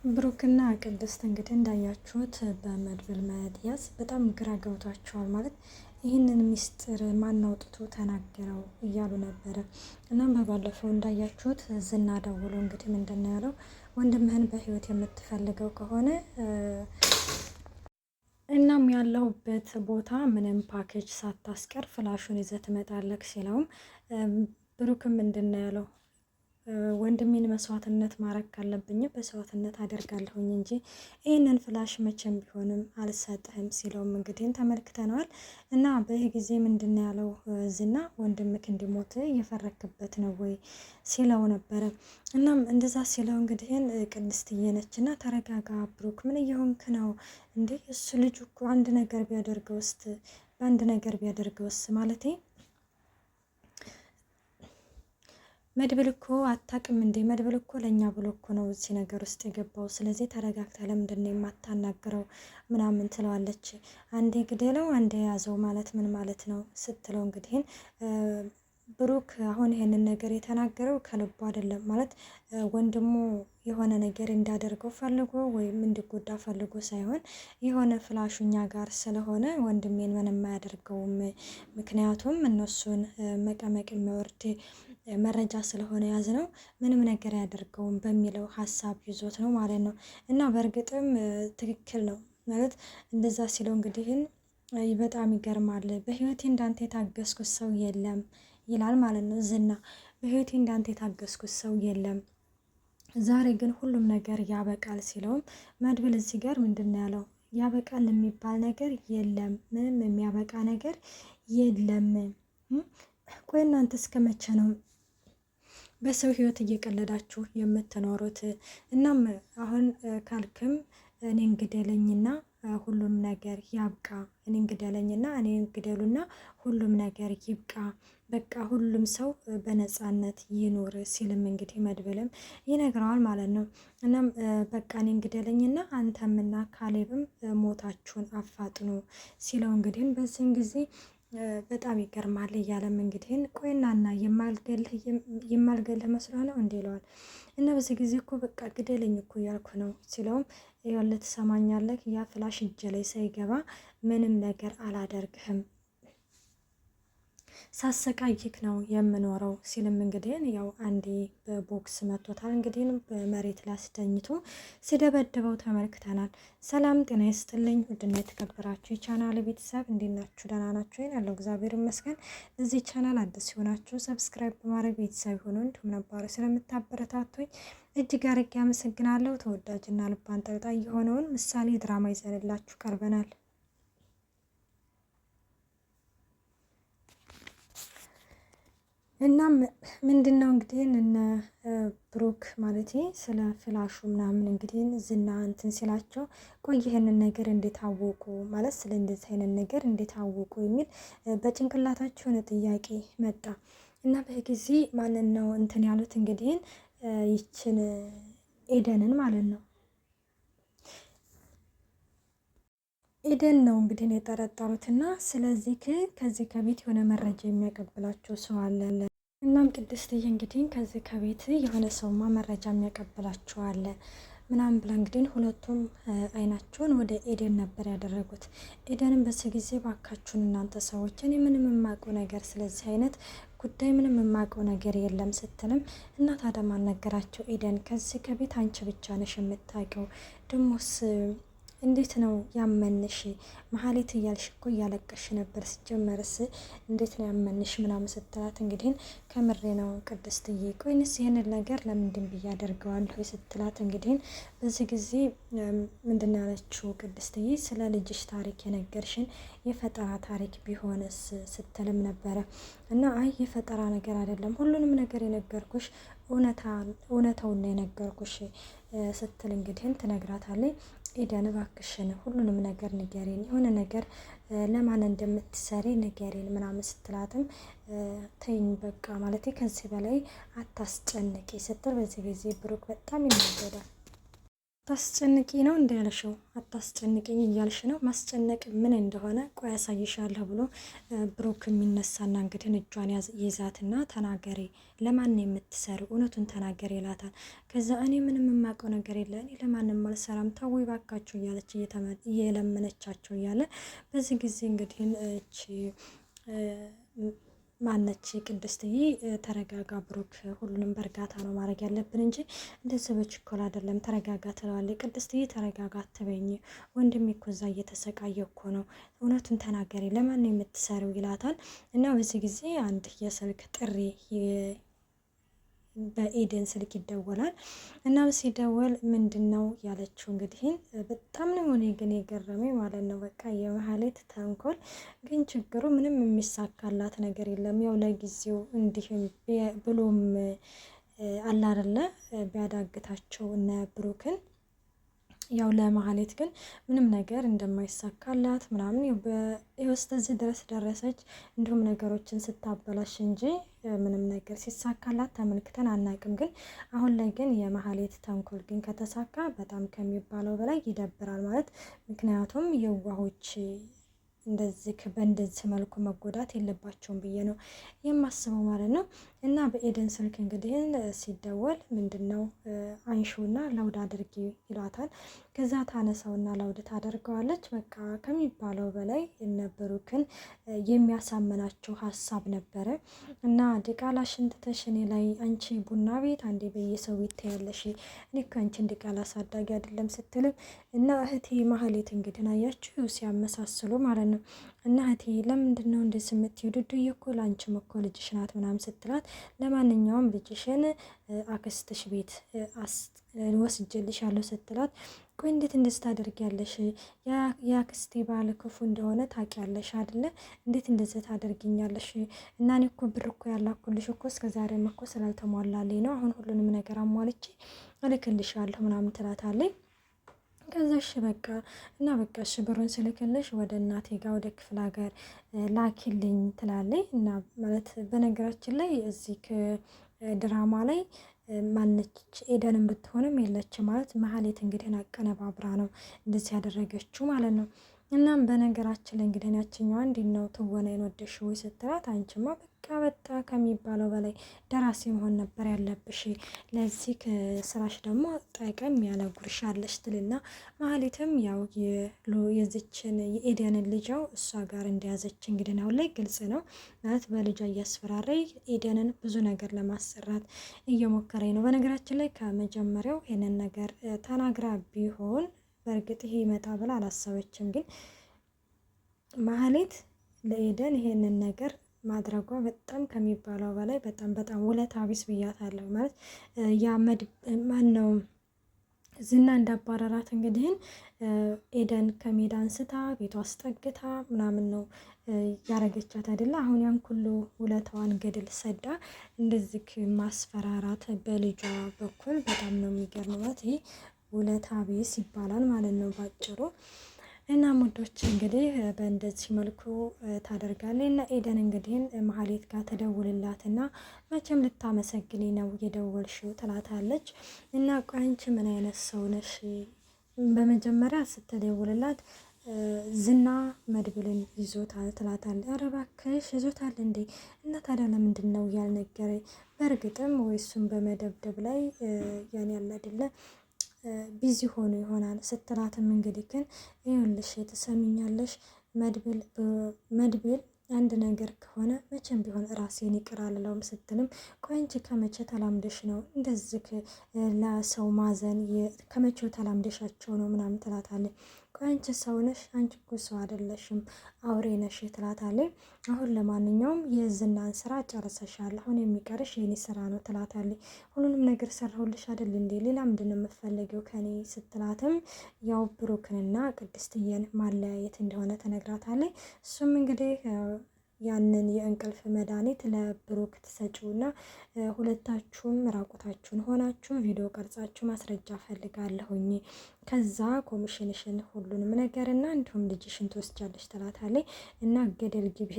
ብሩክና ቅድስት እንግዲህ እንዳያችሁት በመድብል መያዝ በጣም ግራ ገብቷቸዋል። ማለት ይህንን ሚስጥር ማን አውጥቶ ተናገረው እያሉ ነበረ። እናም በባለፈው እንዳያችሁት ዝና ደውሎ እንግዲህ ምንድን ነው ያለው? ወንድምህን በህይወት የምትፈልገው ከሆነ እናም ያለሁበት ቦታ ምንም ፓኬጅ ሳታስቀር ፍላሹን ይዘህ ትመጣለህ ሲለውም ብሩክም ምንድን ነው ያለው? ወንድሜን መስዋዕትነት ማድረግ ካለብኝ በመስዋዕትነት አደርጋለሁኝ እንጂ ይህንን ፍላሽ መቼም ቢሆንም አልሰጥህም ሲለውም እንግዲህ ተመልክተነዋል። እና በዚህ ጊዜ ምንድን ነው ያለው ዝና? ወንድምክ እንዲሞት እየፈረክበት ነው ወይ ሲለው ነበረ። እናም እንደዛ ሲለው እንግዲህ ቅድስትዬ ነች እና ተረጋጋ ብሩክ፣ ምን እየሆንክ ነው እንዴ? እሱ ልጁ እኮ አንድ ነገር ቢያደርገውስ በአንድ ነገር ቢያደርገውስ ማለቴ መድብል እኮ አታውቅም እንዴ? መድብል እኮ ለእኛ ብሎ እኮ ነው እዚህ ነገር ውስጥ የገባው። ስለዚህ ተረጋግታ ለምንድን ነው የማታናግረው ምናምን ትለዋለች። አንዴ ግደለው አንዴ ያዘው ማለት ምን ማለት ነው ስትለው እንግዲህ ብሩክ አሁን ይሄንን ነገር የተናገረው ከልቡ አይደለም። ማለት ወንድሙ የሆነ ነገር እንዳደርገው ፈልጎ ወይም እንዲጎዳ ፈልጎ ሳይሆን የሆነ ፍላሹኛ ጋር ስለሆነ ወንድሜን ምንም አያደርገውም፣ ምክንያቱም እነሱን መቀመቅ የሚወርድ መረጃ ስለሆነ ያዝ ነው ምንም ነገር አያደርገውም በሚለው ሀሳብ ይዞት ነው ማለት ነው። እና በእርግጥም ትክክል ነው ማለት እንደዛ ሲለው እንግዲህን በጣም ይገርማል። በህይወቴ እንዳንተ የታገስኩት ሰው የለም ይላል ማለት ነው ዝና። በህይወቴ እንዳንተ የታገስኩት ሰው የለም፣ ዛሬ ግን ሁሉም ነገር ያበቃል ሲለውም መድብል እዚህ ጋር ምንድን ነው ያለው? ያበቃል የሚባል ነገር የለም፣ ምንም የሚያበቃ ነገር የለም። ቆይ እናንተ እስከ መቼ ነው በሰው ህይወት እየቀለዳችሁ የምትኖሩት? እናም አሁን ካልክም እኔን ግደለኝና ሁሉም ነገር ያብቃ፣ እኔን ግደለኝና እኔን ግደሉና ሁሉም ነገር ይብቃ፣ በቃ ሁሉም ሰው በነፃነት ይኖር ሲልም እንግዲህ መድብልም ይነግረዋል ማለት ነው። እናም በቃ እኔን ግደለኝና አንተምና ካሌብም ሞታችሁን አፋጥኑ ሲለው እንግዲህ በዚህን ጊዜ በጣም ይገርማል እያለም እንግዲህ ቆይናና የማልገልህ መስሎ ነው እንዲ ይለዋል። እና በዚህ ጊዜ እኮ በቃ ግደለኝ እኮ እያልኩ ነው ሲለውም ይኸውልህ ትሰማኛለህ፣ ያ ፍላሽ እጄ ላይ ሳይገባ ምንም ነገር አላደርግህም፣ ሳሰቃይክ ነው የምኖረው ሲልም እንግዲህ ያው አንዴ በቦክስ መቶታል። እንግዲህ በመሬት ላይ አስተኝቶ ሲደበድበው ተመልክተናል። ሰላም ጤና ይስጥልኝ ውድና የተከበራችሁ የቻናል ቤተሰብ እንዴት ናችሁ? ደህና ናችሁ? ያለው እግዚአብሔር ይመስገን። እዚህ ቻናል አዲስ ሲሆናችሁ ሰብስክራይብ በማድረግ ቤተሰብ ሆኖ እንዲሁም ነባሩ ስለምታበረታቱኝ እጅግ አርጌ አመሰግናለሁ። ተወዳጅና ልብ አንጠልጣይ የሆነውን ምሳሌ ድራማ ይዘንላችሁ ቀርበናል። እናም ምንድነው እንግዲህ እነ ብሩክ ማለት ስለ ፍላሹ ምናምን እንግዲህ ዝና እንትን ሲላቸው ቆይ ይሄንን ነገር እንዴት አወቁ ማለት ስለ እንደዚህ አይነት ነገር እንዴት አወቁ የሚል በጭንቅላታቸው የሆነ ጥያቄ መጣ። እና በጊዜ ማንን ነው እንትን ያሉት እንግዲህ ይችን ኤደንን ማለት ነው። ኤደን ነው እንግዲህ የጠረጠሩትና ስለዚህ ከዚህ ከቤት የሆነ መረጃ የሚያቀብላቸው ሰው አለ። እናም ቅድስትዬ እንግዲህ ከዚህ ከቤት የሆነ ሰውማ መረጃ የሚያቀብላቸው አለ ምናምን ብላ እንግዲህ ሁለቱም አይናቸውን ወደ ኤደን ነበር ያደረጉት። ኤደንም በዚህ ጊዜ ባካችሁን እናንተ ሰዎች እኔ ምንም የማውቀው ነገር ስለዚህ አይነት ጉዳይ ምንም የማውቀው ነገር የለም ስትልም እና ታዲያ ማን ነገራቸው? ኤደን ከዚህ ከቤት አንቺ ብቻ ነሽ የምታውቀው፣ ደሞስ እንዴት ነው ያመንሽ? መሀሌት እያልሽ እኮ እያለቀሽ ነበር፣ ሲጀመርስ እንዴት ነው ያመንሽ ምናምን ስትላት እንግዲህ ከምሬ ነው ቅድስትዬ፣ ቆይንስ ይህንን ነገር ለምንድን ብዬ አደርገዋለሁ ስትላት እንግዲህ በዚህ ጊዜ ምንድን ነው ያለችው ቅድስትዬ? ስለ ልጅሽ ታሪክ የነገርሽን የፈጠራ ታሪክ ቢሆንስ ስትልም ነበረ። እና አይ የፈጠራ ነገር አይደለም ሁሉንም ነገር የነገርኩሽ እውነታውን ነው የነገርኩሽ ስትል እንግዲህ ትነግራታለች። ኤደን እባክሽን ሁሉንም ነገር ንገሪን፣ የሆነ ነገር ለማን እንደምትሰሪ ንገሪን ምናምን ስትላትም ተይኝ በቃ ማለት ከዚህ በላይ አታስጨንቂ ስትል በዚህ ጊዜ ብሩክ በጣም ይናደዳል። አታስጨንቂ ነው እንደ ያልሽው፣ አታስጨንቅኝ እያልሽ ነው። ማስጨነቅ ምን እንደሆነ ቆይ ያሳይሻለሁ ብሎ ብሩክ የሚነሳና እንግዲህ እጇን ይዛትና ተናገሪ፣ ለማን ነው የምትሰሩ? እውነቱን ተናገሪ ይላታል። ከዛ እኔ ምንም የማውቀው ነገር የለ፣ እኔ ለማንም አልሰራም፣ ተው ባካችሁ እያለች እየለመነቻቸው እያለ በዚህ ጊዜ እንግዲህ ማነች ቅድስትዬ ተረጋጋ ብሩክ፣ ሁሉንም በእርጋታ ነው ማድረግ ያለብን እንጂ እንደዚህ በችኮላ አይደለም፣ ተረጋጋ ትለዋለች። ቅድስትዬ ተረጋጋ አትበኝ፣ ወንድሜ እኮ እዛ እየተሰቃየ እኮ ነው፣ እውነቱን ተናገሪ፣ ለማን ነው የምትሰሪው ይላታል። እና በዚህ ጊዜ አንድ የስልክ ጥሪ በኤደን ስልክ ይደወላል። እና ሲደወል ምንድን ነው ያለችው እንግዲህ በጣም ነው እኔ ግን የገረመኝ ማለት ነው። በቃ የመሀሌት ተንኮል ግን ችግሩ ምንም የሚሳካላት ነገር የለም። ያው ለጊዜው እንዲህም ብሎም አላረለ ቢያዳግታቸው እነ ብሩክን ያው ለመሀሌት ግን ምንም ነገር እንደማይሳካላት ምናምን በስተዚህ ድረስ ደረሰች። እንዲሁም ነገሮችን ስታበላሽ እንጂ ምንም ነገር ሲሳካላት ተመልክተን አናቅም። ግን አሁን ላይ ግን የመሀሌት ተንኮል ግን ከተሳካ በጣም ከሚባለው በላይ ይደብራል ማለት ምክንያቱም የዋሆች በእንደዚህ መልኩ መጎዳት የለባቸውም ብዬ ነው የማስበው ማለት ነው። እና በኤደን ስልክ እንግዲህ ሲደወል ምንድነው አንሺውና ላውድ አድርጊ ይሏታል። ከዛ ታነሳውና ላውድ ታደርገዋለች። በቃ ከሚባለው በላይ እነ ብሩክን የሚያሳምናቸው ሀሳብ ነበረ። እና ዲቃላ ሽንትተሽ እኔ ላይ አንቺ ቡና ቤት አንዴ በየሰው ይታያለሽ፣ እኔ እኮ አንቺን ዲቃላ አሳዳጊ አይደለም ስትልም እና እህቴ ማህሌት እንግዲህ አያችሁ ሲያመሳስሉ ማለት ነው። እና እህቴ ለምንድን ነው እንደዚህ የምትይው? ዱዱዬ እኮ ለአንቺም እኮ ልጅሽ ናት ምናምን ስትላት ለማንኛውም ልጅሽን አክስትሽ ቤት ወስጄልሻለሁ ስትላት ቆይ እንዴት እንደዚህ ታደርጊያለሽ? የአክስቴ ባል ክፉ እንደሆነ ታውቂያለሽ አይደለ? እንዴት እንደዚህ ታደርጊኛለሽ? እና እኔ እኮ ብር እኮ ያላኩልሽ እኮ እስከዛሬም እኮ ስላልተሟላልኝ ነው። አሁን ሁሉንም ነገር አሟልቼ እልክልሻለሁ ምናምን ትላታለች። ከዛ እሺ በቃ እና በቃ እሺ ብሩን ስልክልሽ ወደ እናቴ ጋር ወደ ክፍለ ሀገር ላኪልኝ ትላለች። እና ማለት በነገራችን ላይ እዚህ ድራማ ላይ ማነች ኤደንን ብትሆንም የለች ማለት መሀሌት እንግዲህ አቀነባብራ ነው እንደዚህ ያደረገችው ማለት ነው። እናም በነገራችን ላይ እንግዲህ ያችኛዋ እንዴት ነው ትወናዬን ወደድሽው ወይ ስትላት አንቺማ በቃ ከሚባለው በላይ ደራሲ መሆን ነበር ያለብሽ፣ ለዚህ ስራሽ ደግሞ ጠቀም ያለ ጉርሻ አለሽ ትልና መሀሌትም ያው የዚችን የኤደንን ልጃው እሷ ጋር እንደያዘች እንግዲህ አሁን ላይ ግልጽ ነው ማለት በልጇ እያስፈራረይ ኤደንን ብዙ ነገር ለማሰራት እየሞከረኝ ነው። በነገራችን ላይ ከመጀመሪያው ይሄንን ነገር ተናግራ ቢሆን በእርግጥ ይሄ ይመጣ ብላ አላሰበችም። ግን ማህሌት ለኤደን ይሄንን ነገር ማድረጓ በጣም ከሚባለው በላይ በጣም ውለታ ቢስ ብያታለሁ። ማለት ማነው ዝና እንዳባረራት እንግዲህ ኤደን ከሜዳ አንስታ ቤቷ አስጠግታ ምናምን ነው ያረገቻት አይደለ? አሁን ያን ሁሉ ውለታዋን ገድል ሰዳ እንደዚህ ማስፈራራት በልጇ በኩል በጣም ነው የሚገርመው። ይሄ ውለታ ቢስ ይባላል ማለት ነው ባጭሩ። እና ሙዶች እንግዲህ በእንደዚህ መልኩ ታደርጋለች። እና ኤደን እንግዲህ መሀሌት ጋር ተደውልላትና መቼም ልታመሰግኒ ነው የደወልሽው ትላታለች። እና ቆይ አንቺ ምን አይነት ሰው ነሽ? በመጀመሪያ ስትደውልላት ዝና መድብልን ይዞታል ትላታለች። ኧረ እባክሽ ይዞታል እንዴ? እና ታዲያ ለምንድን ነው ያልነገረኝ? በእርግጥም ወይ እሱን በመደብደብ ላይ ያን ያለ አይደለ ቢዚ ሆኖ ይሆናል ስትላትም እንግዲህ ግን ይኸውልሽ ትሰሚኛለሽ መድብል አንድ ነገር ከሆነ መቼም ቢሆን ራሴን ይቅር አልለውም ስትልም ቆይ አንቺ ከመቼ ተላምደሽ ነው እንደዚህ ለሰው ማዘን ከመቼው ተላምደሻቸው ነው ምናምን ትላታለች። ቆይ አንቺ ሰው ነሽ? አንቺ እኮ ሰው አይደለሽም አውሬ ነሽ ትላታለች። አሁን ለማንኛውም የዝናን ስራ ጨርሰሻል፣ አሁን የሚቀርሽ የኔ ስራ ነው ትላታለች። ሁሉንም ነገር ሰራሁልሽ አይደል እንዴ? ሌላ ምንድን ነው የምትፈልገው ከኔ ስትላትም ያው ብሩክንና ቅድስትዬን ማለያየት እንደሆነ ተነግራታለች። እሱም እንግዲህ ያንን የእንቅልፍ መድኃኒት ለብሩክ ትሰጪውና ሁለታችሁም ራቁታችሁን ሆናችሁ ቪዲዮ ቀርጻችሁ ማስረጃ ፈልጋለሁኝ፣ ከዛ ኮሚሽንሽን ሁሉንም ነገርና እንዲሁም ልጅሽን ትወስጃለሽ ትላታለች። እና ገደል ግቢ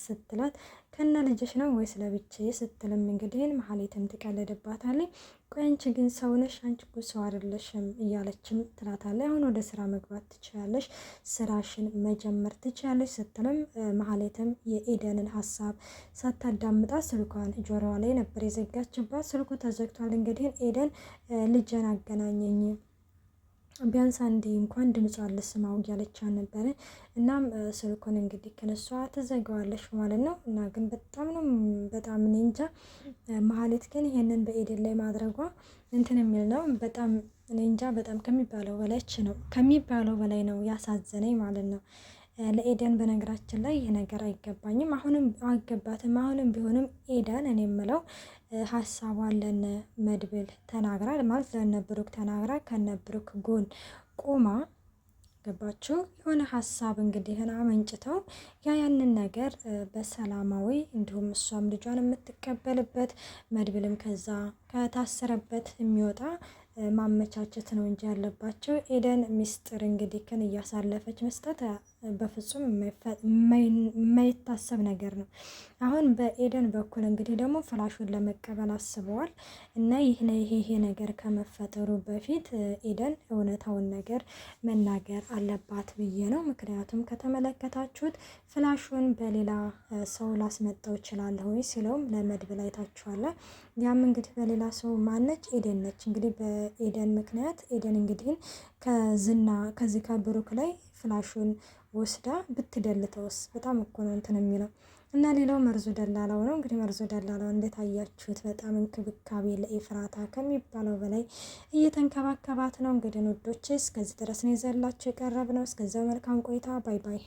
ስትላት ከነ ልጅሽ ነው ወይስ ለብቻዬ ስትልም እንግዲህ መሀሌትም ትቀልድባታለች። ቆይ አንቺ ግን ሰው ነሽ? አንቺ እኮ ሰው አይደለሽም እያለችም ትላታለች። አሁን ወደ ስራ መግባት ትችላለሽ፣ ስራሽን መጀመር ትችላለሽ ስትልም መሀሌትም የኤደንን ሀሳብ ሳታዳምጣ ስልኳን ጆሮዋ ላይ ነበር የዘጋችባት። ስልኩ ተዘግቷል። እንግዲህ ኤደን ልጄን አገናኘኝ ቢያንስ አንዴ እንኳን ድምጿን ልስማው እያለች ነበረ። እናም ስልኩን እንግዲህ ከነሷ ትዘጋዋለች ማለት ነው። እና ግን በጣም ነው በጣም እኔ እንጃ መሀሌት ግን ይሄንን በኤደን ላይ ማድረጓ እንትን የሚል ነው። በጣም እኔ እንጃ በጣም ከሚባለው በላይ ነው ያሳዘነኝ ማለት ነው። ለኤደን በነገራችን ላይ ይህ ነገር አይገባኝም፣ አሁንም አይገባትም። አሁንም ቢሆንም ኤደን እኔ የምለው ሀሳቧን ለነ መድብል ተናግራ ማለት ለነ ብሩክ ተናግራ ከነ ብሩክ ጎን ቆማ ገባችሁ የሆነ ሀሳብ እንግዲህ አመንጭተው ያንን ነገር በሰላማዊ እንዲሁም እሷም ልጇን የምትቀበልበት መድብልም ከዛ ከታሰረበት የሚወጣ ማመቻቸት ነው እንጂ ያለባቸው። ኤደን ሚስጥር እንግዲህ ግን እያሳለፈች መስጠት በፍጹም የማይታሰብ ነገር ነው። አሁን በኤደን በኩል እንግዲህ ደግሞ ፍላሹን ለመቀበል አስበዋል እና ይሄ ነገር ከመፈጠሩ በፊት ኤደን እውነታውን ነገር መናገር አለባት ብዬ ነው። ምክንያቱም ከተመለከታችሁት ፍላሹን በሌላ ሰው ላስመጣው እችላለሁ ሲለውም ለመድብል አይታችኋል። ያም እንግዲህ በሌላ ሰው ማነች? ኤደን ነች። እንግዲህ በኤደን ምክንያት ኤደን እንግዲህ ከዚህ ከብሩክ ላይ ፍላሹን ወስዳ ብትደልተውስ? በጣም እኮ ነው እንትን የሚለው እና ሌላው መርዙ ደላላው ነው። እንግዲህ መርዙ ደላላው እንዴት አያችሁት? በጣም እንክብካቤ ለኤፍራታ ከሚባለው በላይ እየተንከባከባት ነው። እንግዲህ ውዶቼ እስከዚህ ድረስ ነው ይዘላችሁ የቀረብ ነው። እስከዚያው መልካም ቆይታ። ባይ ባይ።